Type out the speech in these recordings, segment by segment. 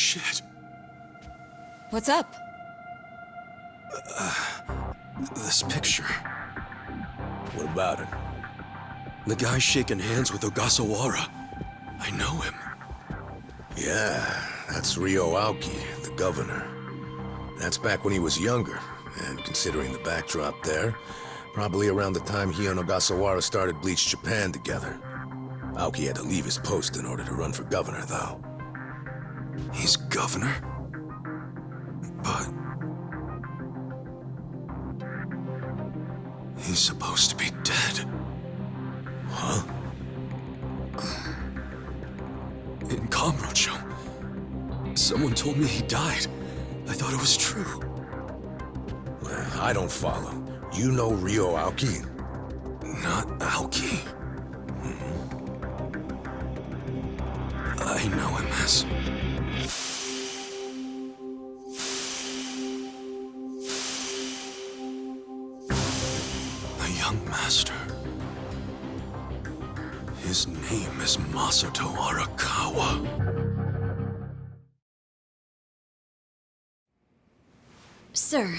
shit. What's up? This picture. What about it? The guy shaking hands with Ogasawara. I know him. Yeah, that's Ryo Aoki, the governor. That's back when he was younger, and considering the backdrop there, probably around the time he and Ogasawara started Bleach Japan together. Aoki had to leave his post in order to run for governor, though. He's governor? But... he's supposed to be dead. Huh? In Kamurocho, someone told me he died. I thought it was true. Well, I don't follow. You know Ryo Aoki? Not Aoki. I know him as... a young master. His name is Masato Arakawa. Sir,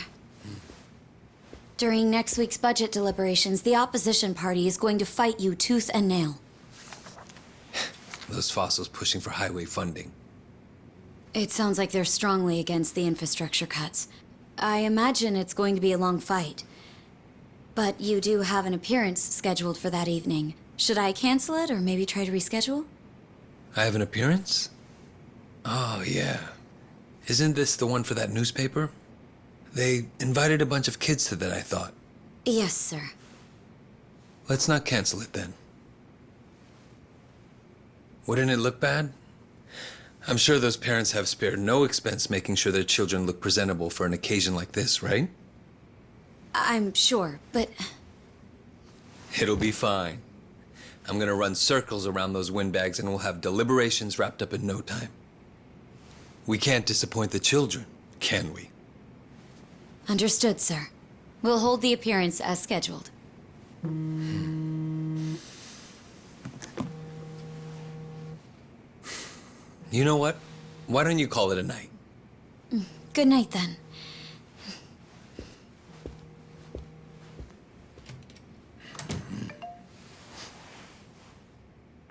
during next week's budget deliberations, the opposition party is going to fight you tooth and nail. Those fossils pushing for highway funding. It sounds like they're strongly against the infrastructure cuts. I imagine it's going to be a long fight. But you do have an appearance scheduled for that evening. Should I cancel it, or maybe try to reschedule? I have an appearance? Oh, yeah. Isn't this the one for that newspaper? They invited a bunch of kids to that, I thought. Yes, sir. Let's not cancel it then. Wouldn't it look bad? I'm sure those parents have spared no expense making sure their children look presentable for an occasion like this, right? I'm sure, but... It'll be fine. I'm gonna run circles around those windbags and we'll have deliberations wrapped up in no time. We can't disappoint the children, can we? Understood, sir. We'll hold the appearance as scheduled. You know what? Why don't you call it a night? Good night, then.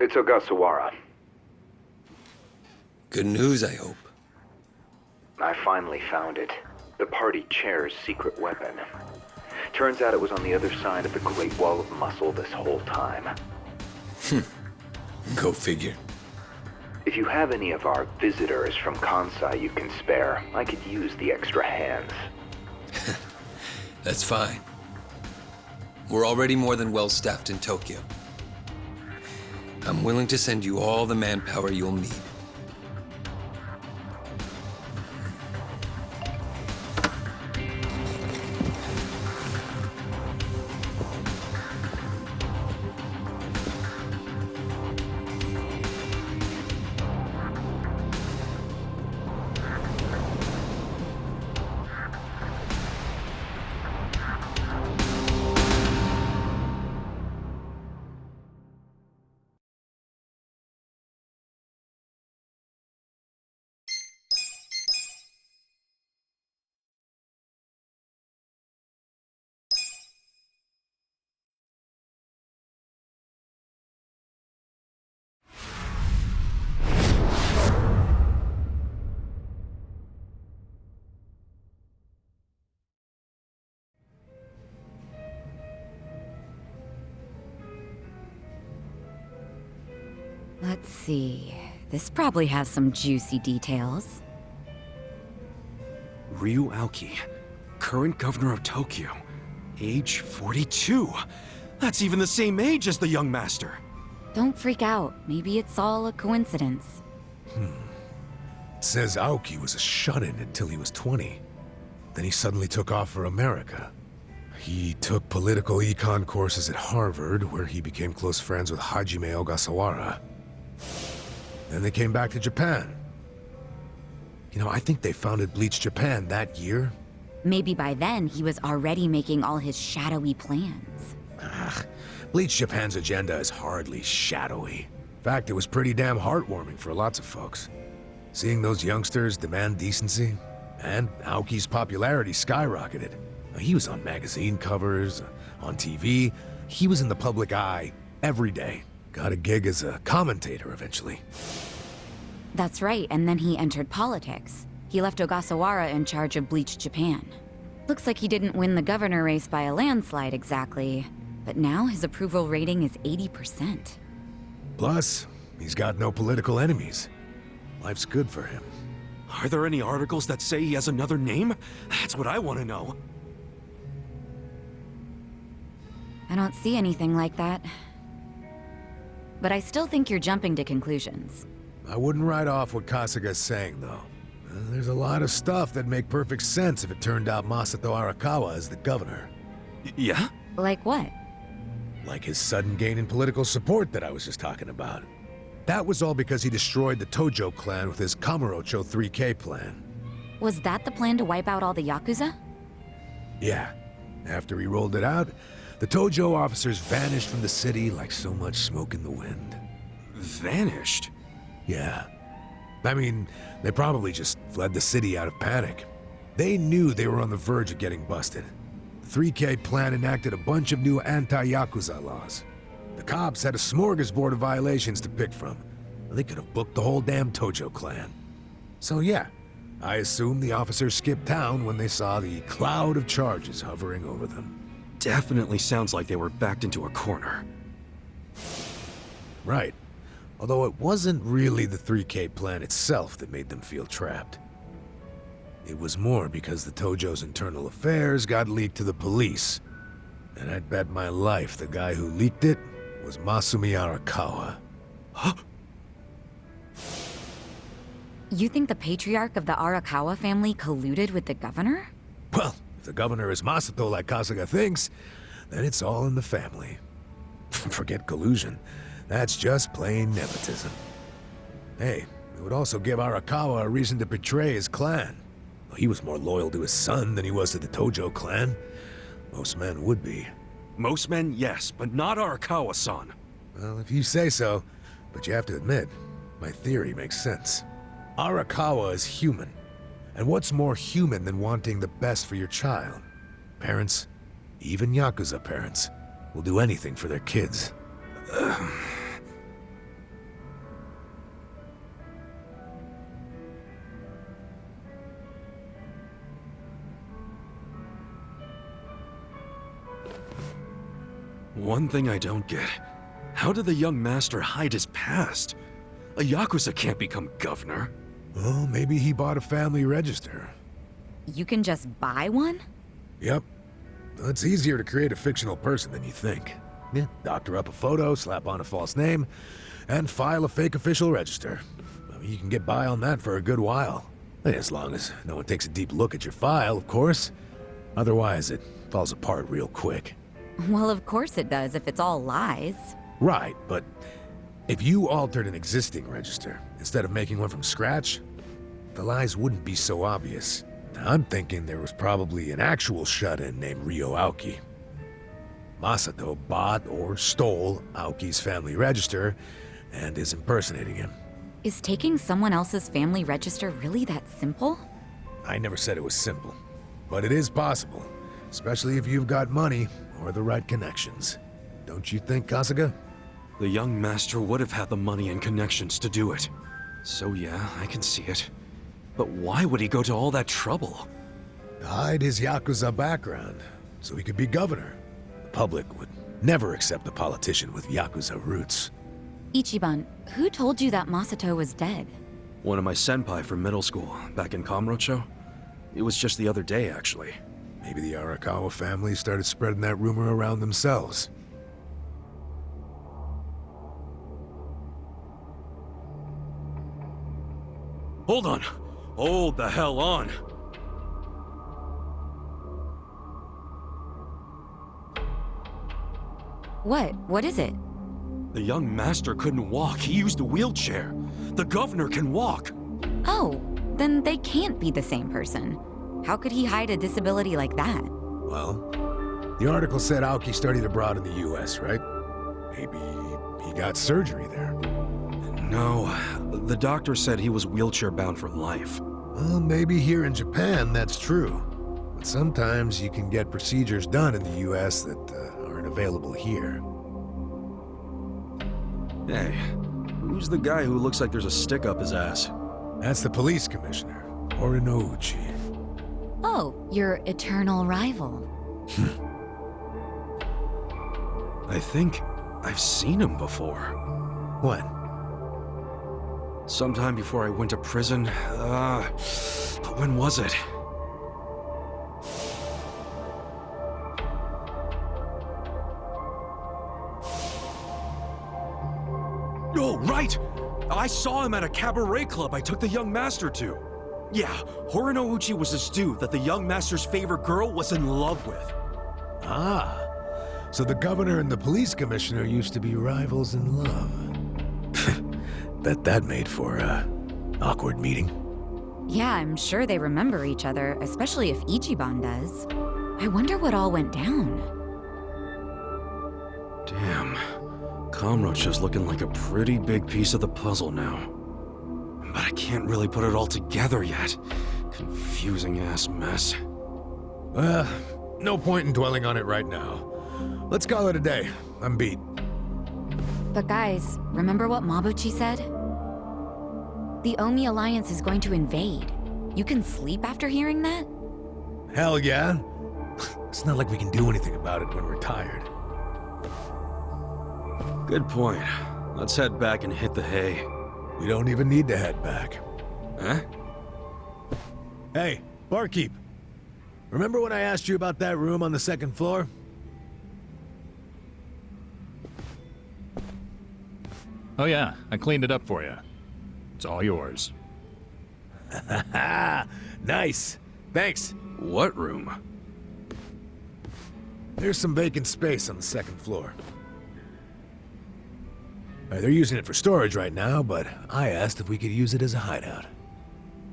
It's Ogasawara. Good news, I hope. I finally found it. The party chair's secret weapon. Turns out it was on the other side of the Great Wall of Muscle this whole time. Go figure. If you have any of our visitors from Kansai you can spare, I could use the extra hands. That's fine. We're already more than well-staffed in Tokyo. I'm willing to send you all the manpower you'll need. Let's see. This probably has some juicy details. Ryu Aoki, current governor of Tokyo, age 42. That's even the same age as the young master. Don't freak out. Maybe it's all a coincidence. It says Aoki was a shut-in until he was 20. Then he suddenly took off for America. He took political econ courses at Harvard, where he became close friends with Hajime Ogasawara. Then they came back to Japan. You know, I think they founded Bleach Japan that year. Maybe by then he was already making all his shadowy plans. Bleach Japan's agenda is hardly shadowy. In fact, it was pretty damn heartwarming for lots of folks. Seeing those youngsters demand decency, and Aoki's popularity skyrocketed. He was on magazine covers, on TV. He was in the public eye every day. Got a gig as a commentator eventually. That's right, and then he entered politics. He left Ogasawara in charge of Bleach Japan. Looks like he didn't win the governor race by a landslide exactly, but now his approval rating is 80%. Plus, he's got no political enemies. Life's good for him. Are there any articles that say he has another name? That's what I want to know. I don't see anything like that. But I still think you're jumping to conclusions. I wouldn't write off what Kasuga's saying, though. There's a lot of stuff that'd make perfect sense if it turned out Masato Arakawa is the governor. Yeah? Like what? Like his sudden gain in political support that I was just talking about. That was all because he destroyed the Tojo clan with his Kamurocho 3K plan. Was that the plan to wipe out all the Yakuza? Yeah. After he rolled it out, the Tojo officers vanished from the city like so much smoke in the wind. Vanished? Yeah. I mean, they probably just fled the city out of panic. They knew they were on the verge of getting busted. The 3K plan enacted a bunch of new anti-Yakuza laws. The cops had a smorgasbord of violations to pick from. They could have booked the whole damn Tojo clan. So yeah, I assume the officers skipped town when they saw the cloud of charges hovering over them. Definitely sounds like they were backed into a corner. Right. Although it wasn't really the 3K plan itself that made them feel trapped. It was more because the Tojo's internal affairs got leaked to the police. And I'd bet my life the guy who leaked it was Masumi Arakawa. Huh? You think the patriarch of the Arakawa family colluded with the governor? Well, if the governor is Masato like Kasuga thinks, then it's all in the family. Forget collusion. That's just plain nepotism. Hey, it would also give Arakawa a reason to betray his clan. He was more loyal to his son than he was to the Tojo clan. Most men would be. Most men, yes, but not Arakawa-san. Well, if you say so, but you have to admit, my theory makes sense. Arakawa is human. And what's more human than wanting the best for your child? Parents, even Yakuza parents, will do anything for their kids. One thing I don't get. How did the young master hide his past? A Yakuza can't become governor. Well, maybe he bought a family register. You can just buy one? Yep. It's easier to create a fictional person than you think. Yeah, doctor up a photo, slap on a false name, and file a fake official register. I mean, you can get by on that for a good while. As long as no one takes a deep look at your file, of course. Otherwise, it falls apart real quick. Well, of course it does if it's all lies. Right, but if you altered an existing register, instead of making one from scratch, the lies wouldn't be so obvious. Now, I'm thinking there was probably an actual shut-in named Ryo Aoki. Masato bought or stole Aoki's family register and is impersonating him. Is taking someone else's family register really that simple? I never said it was simple, but it is possible, especially if you've got money or the right connections. Don't you think, Kasuga? The young master would have had the money and connections to do it. So yeah, I can see it. But why would he go to all that trouble? To hide his Yakuza background, so he could be governor. The public would never accept a politician with Yakuza roots. Ichiban, who told you that Masato was dead? One of my senpai from middle school, back in Kamurocho. It was just the other day, actually. Maybe the Arakawa family started spreading that rumor around themselves. Hold on! Hold the hell on! What? What is it? The young master couldn't walk. He used a wheelchair. The governor can walk. Oh, then they can't be the same person. How could he hide a disability like that? Well, the article said Aoki studied abroad in the US, right? Maybe he got surgery there. No, the doctor said he was wheelchair-bound for life. Well, maybe here in Japan that's true. But sometimes you can get procedures done in the US that aren't available here. Hey, who's the guy who looks like there's a stick up his ass? That's the police commissioner, Uchi. Oh, your eternal rival. I think I've seen him before. When? Sometime before I went to prison. When was it? Oh, right! I saw him at a cabaret club I took the young master to. Yeah, Uchi was this dude that the young master's favorite girl was in love with. Ah, so the governor and the police commissioner used to be rivals in love. Bet that made for a awkward meeting. Yeah, I'm sure they remember each other, especially if Ichiban does. I wonder what all went down. Damn. Kamrocha's looking like a pretty big piece of the puzzle now. But I can't really put it all together yet. Confusing ass mess. Well, no point in dwelling on it right now. Let's call it a day. I'm beat. But guys, remember what Mabuchi said? The Omi Alliance is going to invade. You can sleep after hearing that? Hell yeah. It's not like we can do anything about it when we're tired. Good point. Let's head back and hit the hay. We don't even need to head back. Huh? Hey, barkeep. Remember when I asked you about that room on the second floor? Oh yeah, I cleaned it up for you. It's all yours. Nice. Thanks. What room? There's some vacant space on the second floor. They're using it for storage right now, but I asked if we could use it as a hideout.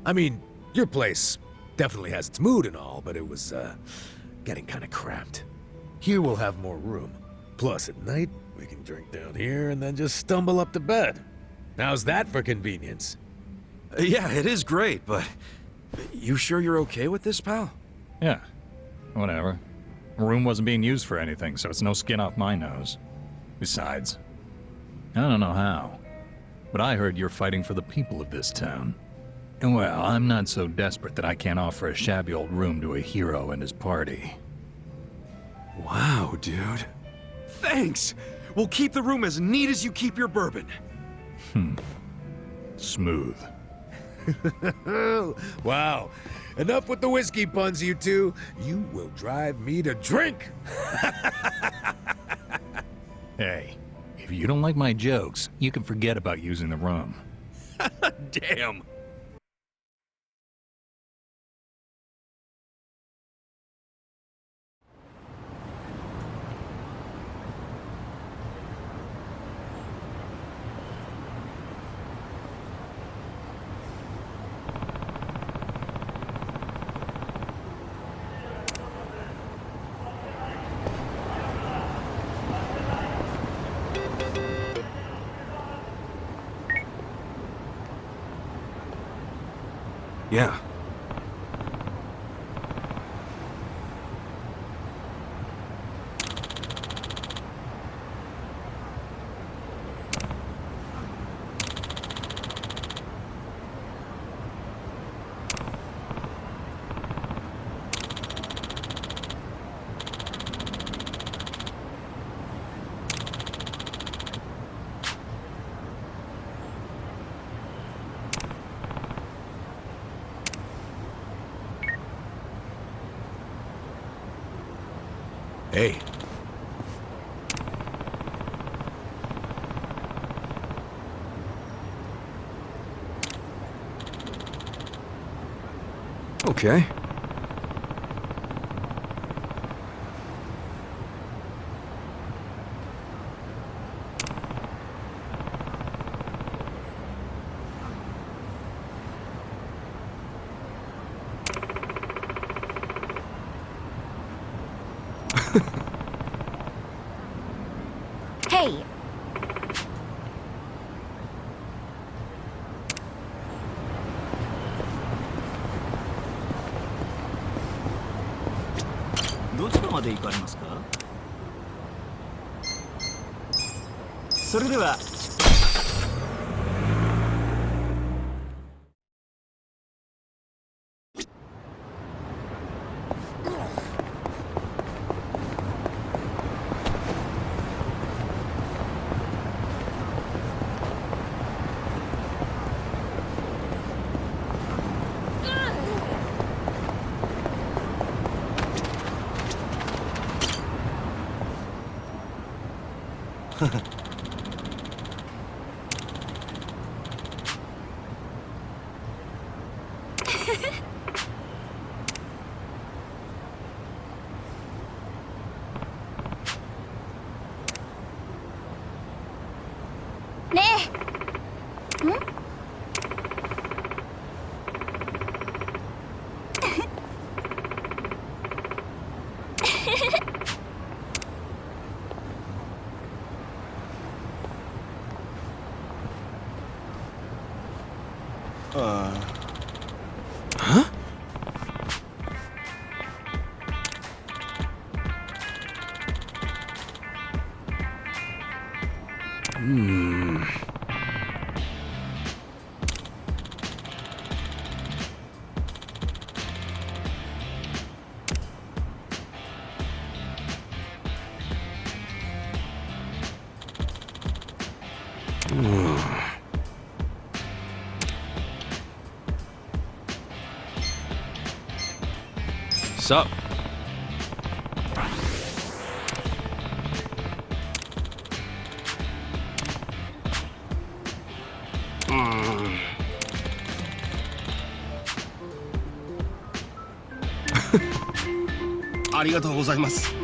I mean, your place definitely has its mood and all, but it was, getting kinda cramped. Here we'll have more room. Plus, at night, we can drink down here and then just stumble up to bed. How's that for convenience? Yeah, it is great, but... You sure you're okay with this, pal? Yeah, whatever. The room wasn't being used for anything, so it's no skin off my nose. Besides, I don't know how, but I heard you're fighting for the people of this town. And well, I'm not so desperate that I can't offer a shabby old room to a hero and his party. Wow, dude. Thanks! We'll keep the room as neat as you keep your bourbon. Smooth. Wow. Enough with the whiskey puns, you two. You will drive me to drink. Hey, if you don't like my jokes, you can forget about using the room. Damn. Yeah. Hey. Okay. Hey! まで行かれますか？それではねえ。ん？Sup? Mm. ありがとうございます。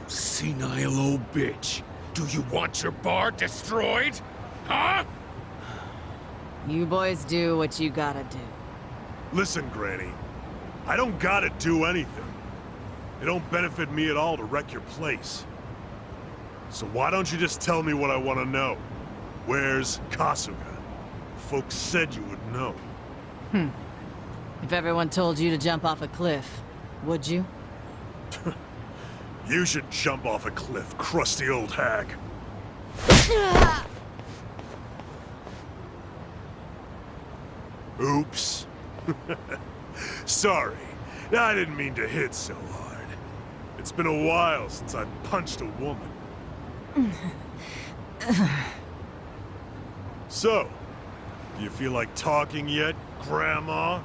Senile old bitch. Do you want your bar destroyed? Huh? You boys do what you gotta do. Listen, Granny. I don't gotta do anything. It don't benefit me at all to wreck your place. So why don't you just tell me what I want to know? Where's Kasuga? Folks said you would know. If everyone told you to jump off a cliff, would you? You should jump off a cliff, crusty old hag. Oops. Sorry. I didn't mean to hit so hard. It's been a while since I've punched a woman. So, do you feel like talking yet, Grandma?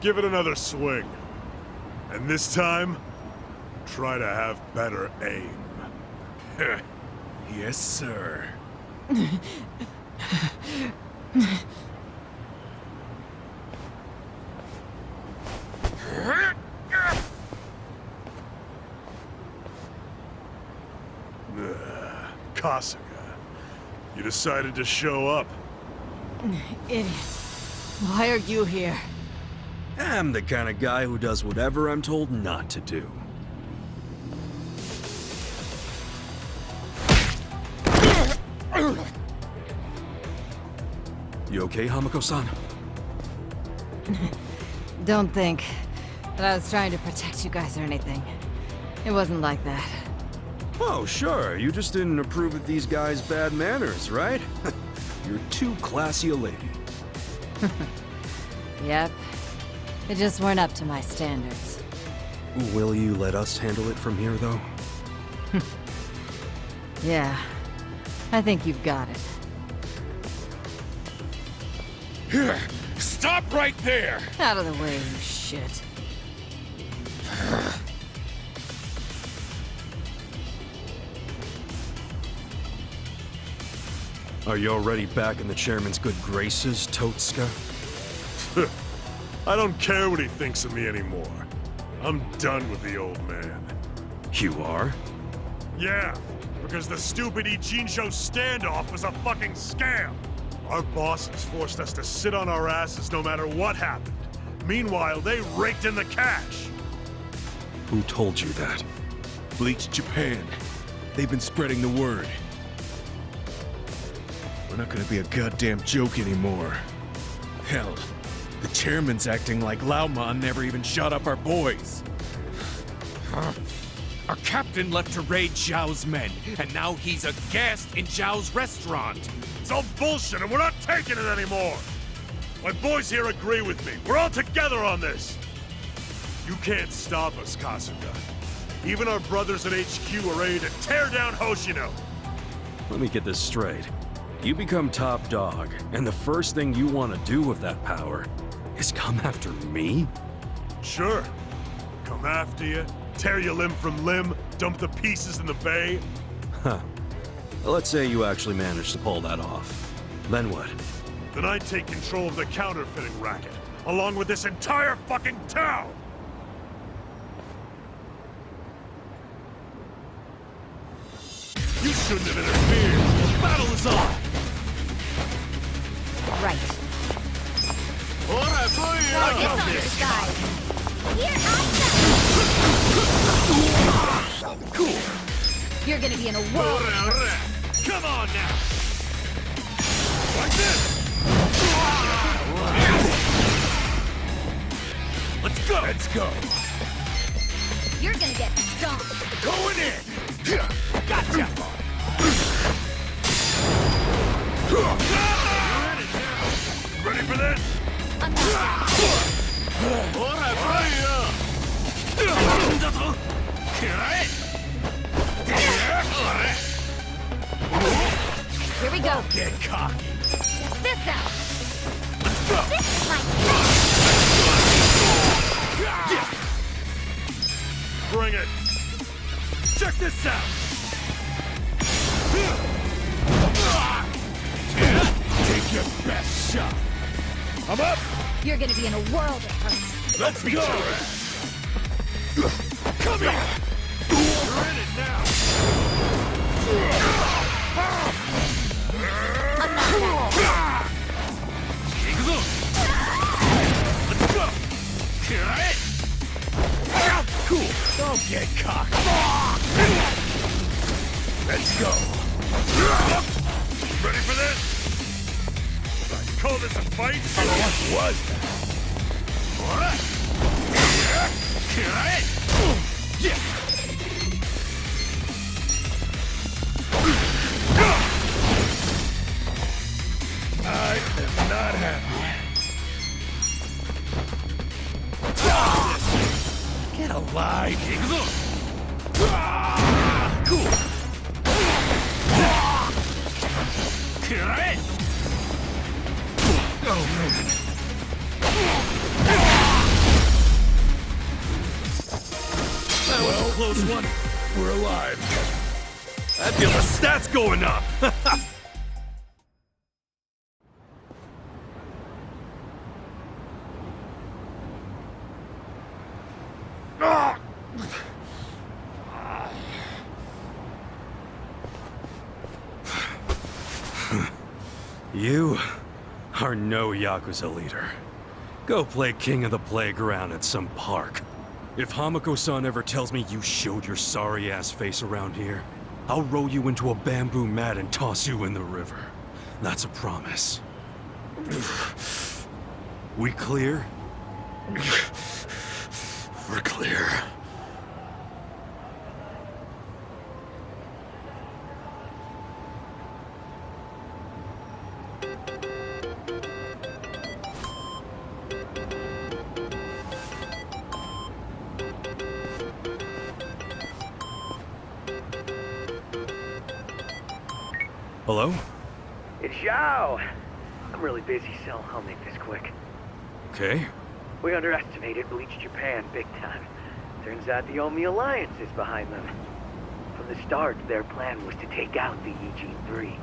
Give it another swing. And this time, try to have better aim. Yes, sir. Kasuga, you decided to show up. Idiot. Why are you here? I'm the kind of guy who does whatever I'm told not to do. You okay, Hamako-san? Don't think that I was trying to protect you guys or anything. It wasn't like that. Oh, sure. You just didn't approve of these guys' bad manners, right? You're too classy a lady. Yep. They just weren't up to my standards. Will you let us handle it from here, though? Yeah. I think you've got it. Here, stop right there! Out of the way, you shit. Are you already back in the chairman's good graces, Totska? I don't care what he thinks of me anymore. I'm done with the old man. You are? Yeah, because the stupid Ijincho standoff was a fucking scam. Our bosses forced us to sit on our asses no matter what happened. Meanwhile, they raked in the cash. Who told you that? Bleach Japan. They've been spreading the word. We're not gonna be a goddamn joke anymore. Hell, the chairman's acting like Laoman never even shot up our boys. Our captain left to raid Zhao's men, and now he's a guest in Zhao's restaurant. It's all bullshit and we're not taking it anymore. My boys here agree with me. We're all together on this. You can't stop us, Kasuga. Even our brothers at HQ are ready to tear down Hoshino. Let me get this straight. You become top dog, and the first thing you want to do with that power is come after me? Sure. Come after you, tear you limb from limb, dump the pieces in the bay. Huh. Well, let's say you actually managed to pull that off. Then what? Then I take control of the counterfeiting racket, along with this entire fucking town! You shouldn't have interfered! The battle is on! Right. I got this! Cool. You're gonna be in a world. Come on now! Like this! Let's go! Let's go! You're gonna get stomped. Going in! Gotcha! Ready for this? I'm not. Here we go. Get cocky! Check this out. Let's go! This is my Bring it! Check this out! Take your best shot! I'm up! You're gonna be in a world of hurt. Let's go! Come here! You're in it now! I'm not that. Let's go! Cool! Don't get cocky! Let's go! Ready for this? You call this a fight? What was that? I am not happy. Get alive! Cool! Oh man! That was a close one. We're alive. I feel the stats going up! You are no Yakuza leader. Go play king of the playground at some park. If Hamako-san ever tells me you showed your sorry-ass face around here, I'll roll you into a bamboo mat and toss you in the river. That's a promise. We clear? We're clear. Hello? It's Zhao! I'm really busy, so I'll make this quick. Okay. We underestimated Bleach Japan big time. Turns out the Omi Alliance is behind them. From the start, their plan was to take out the EG3.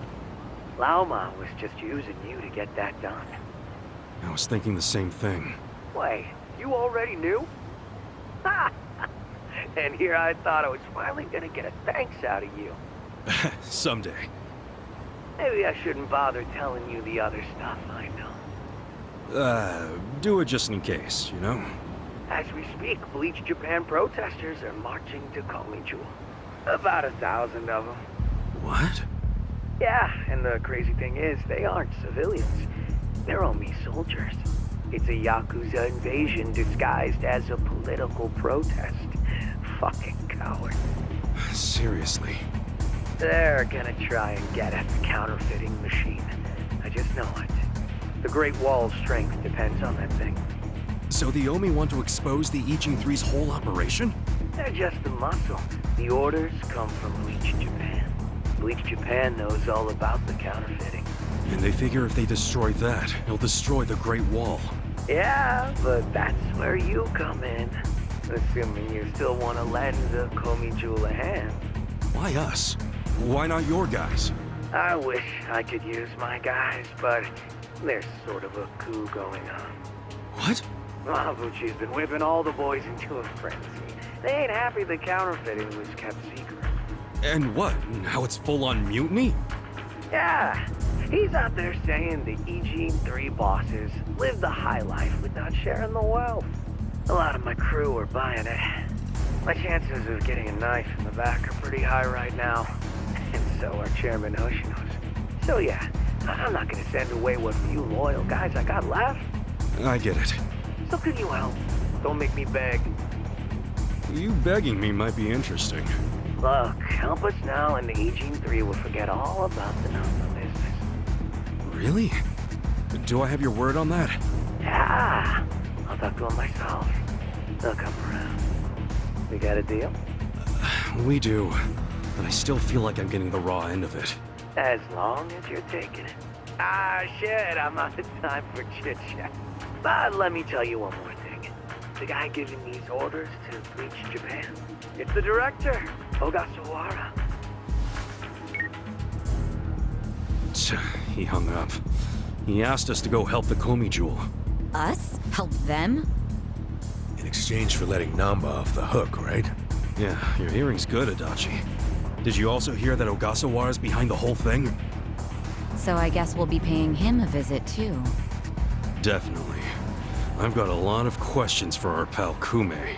Lauma was just using you to get that done. I was thinking the same thing. Wait, you already knew? Ha! And here I thought I was finally gonna get a thanks out of you. Someday. Maybe I shouldn't bother telling you the other stuff I know. Do it just in case, you know? As we speak, Bleach Japan protesters are marching to Komiju. About 1,000 of them. What? Yeah, and the crazy thing is, they aren't civilians. They're only soldiers. It's a Yakuza invasion disguised as a political protest. Fucking coward. Seriously? They're gonna try and get at the counterfeiting machine. I just know it. The Great Wall's strength depends on that thing. So the Omi want to expose the Ichin 3's whole operation? They're just the muscle. The orders come from Bleach Japan. Bleach Japan knows all about the counterfeiting. And they figure if they destroy that, it'll destroy the Great Wall. Yeah, but that's where you come in. Assuming you still want to lend the Komiju a hand. Why us? Why not your guys? I wish I could use my guys, but there's sort of a coup going on. What? Mabuchi's been whipping all the boys into a frenzy. They ain't happy the counterfeiting was kept secret. And what? Now it's full-on mutiny? Yeah, he's out there saying the Ichin 3 bosses live the high life without sharing the wealth. A lot of my crew are buying it. My chances of getting a knife in the back are pretty high right now. And so are Chairman Hoshino's. So yeah, I'm not gonna send away what few loyal guys I got left. I get it. So can you help? Don't make me beg. You begging me might be interesting. Look, help us now and the Ichin 3 will forget all about the Nanba business. Really? Do I have your word on that? Yeah, I'll talk to him myself. They'll come around. We got a deal? We do, but I still feel like I'm getting the raw end of it. As long as you're taking it. Ah, shit, I'm out of time for chit-chat. But let me tell you one more thing. The guy giving these orders to Bleach Japan, it's the director, Ogasawara. He hung up. He asked us to go help the Komi Jewel. Us? Help them? In exchange for letting Nanba off the hook, right? Yeah, your hearing's good, Adachi. Did you also hear that Ogasawara's behind the whole thing? So I guess we'll be paying him a visit too. Definitely. I've got a lot of questions for our pal Kume.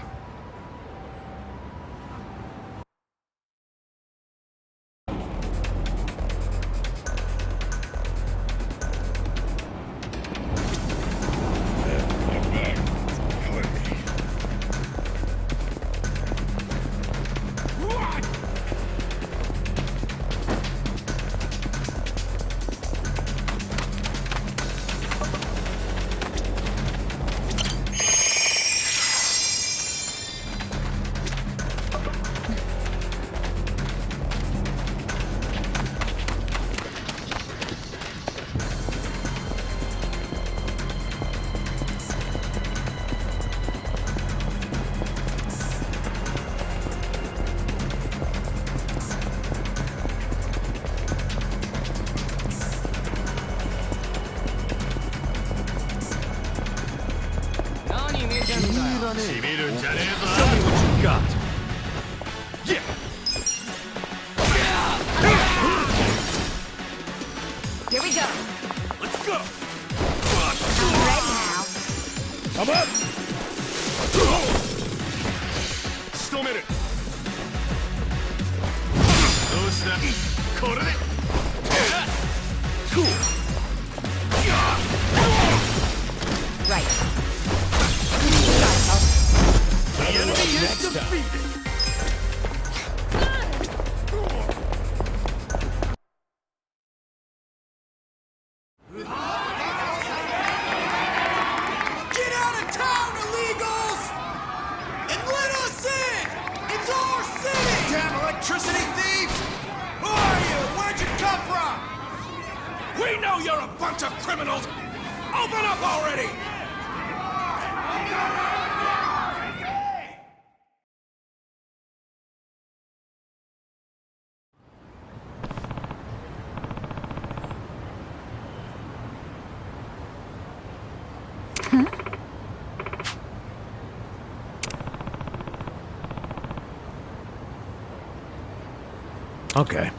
Here we go. Let's go! I'm ready now. Come up! Still a minute. Right. The enemy is defeated. Get out of town, illegals! And let us in! It's our city! Damn electricity thieves! Who are you? Where'd you come from? We know you're a bunch of criminals! Open up already! Okay.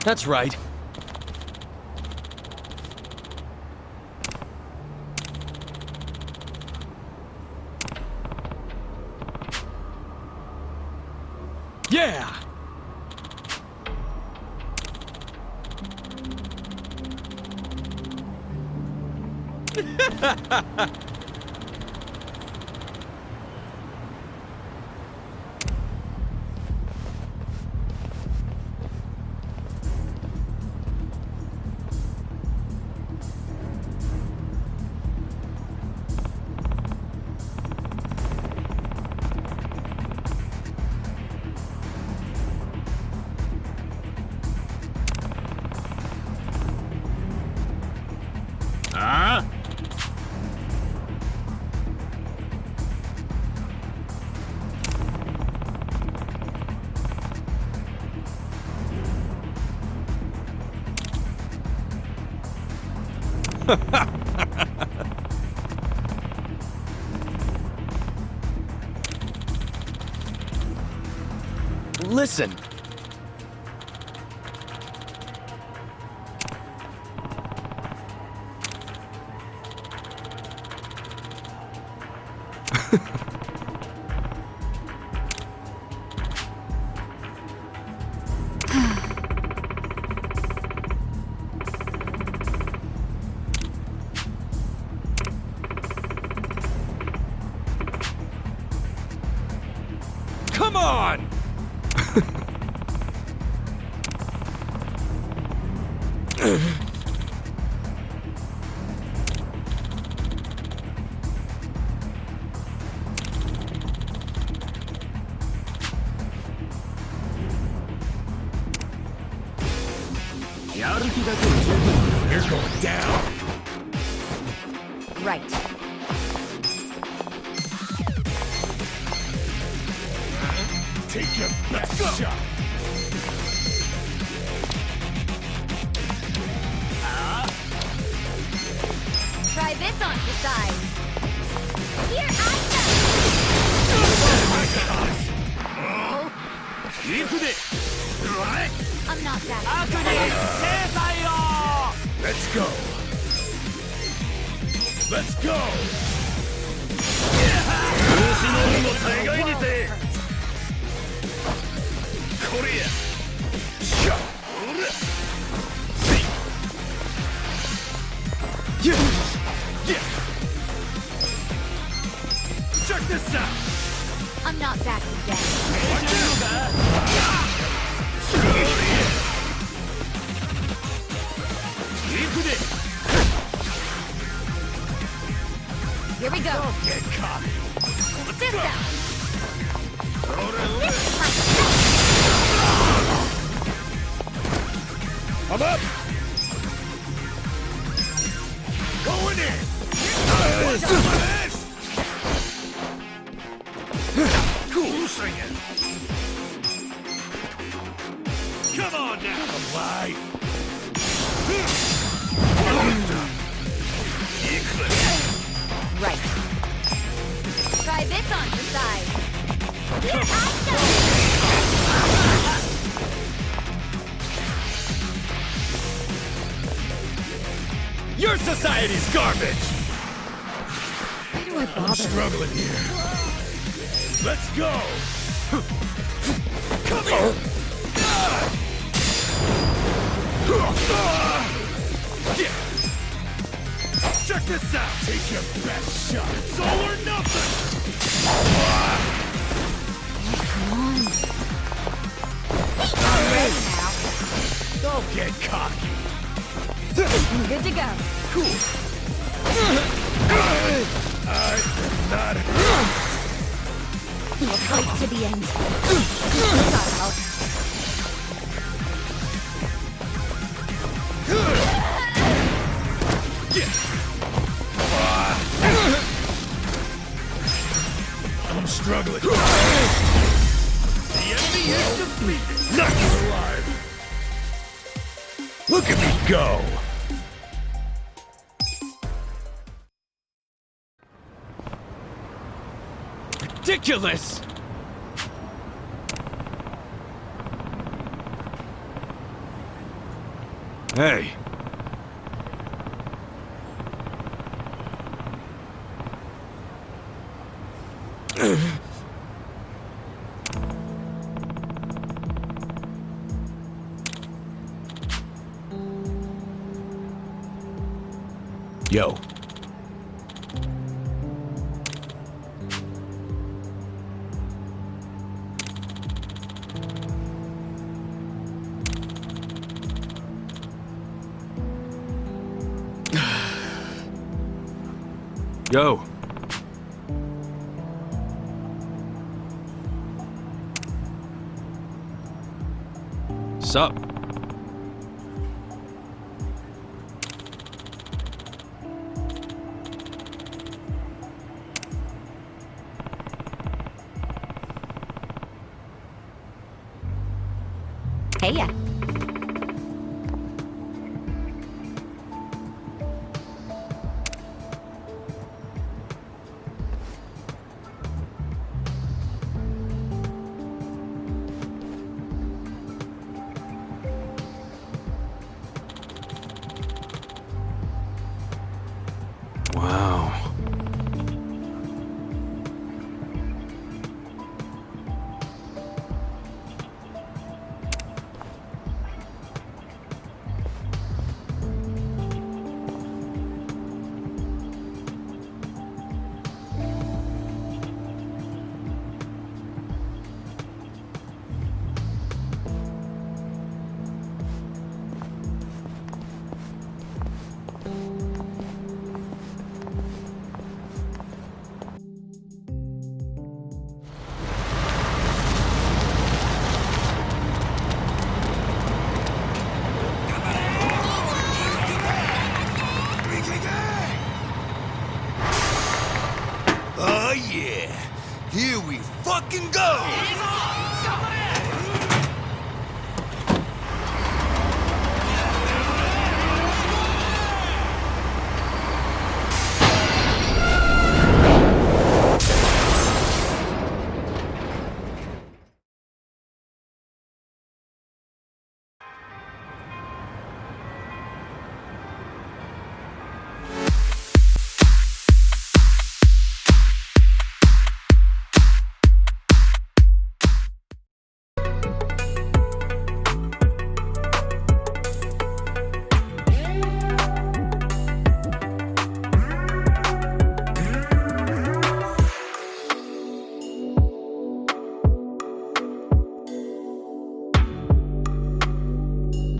That's right. Yeah! Listen. Come on! You're going down. Right. Take your best shot. Try this on for size. Here I I'm not that. Let's go. Let's go. Check this out! I'm not backing down. Here we go. Don't get cocky. Sit down. I'm up. Going in. Cool singing. Come on now! Alive. Right. Try this on for size. Here I Your society's garbage! Why do I I'm bother? struggling here. Let's go. Come here! Check this out! Take your best shot. It's all or nothing! Come on. I'm ready now. Don't get cocky. I'm good to go. Cool. Not. We'll fight to the end. Gotta help. I'm struggling. The enemy is defeated! Not alive. Look at me go. ridiculous! Hey. Yo. Yo. Sup?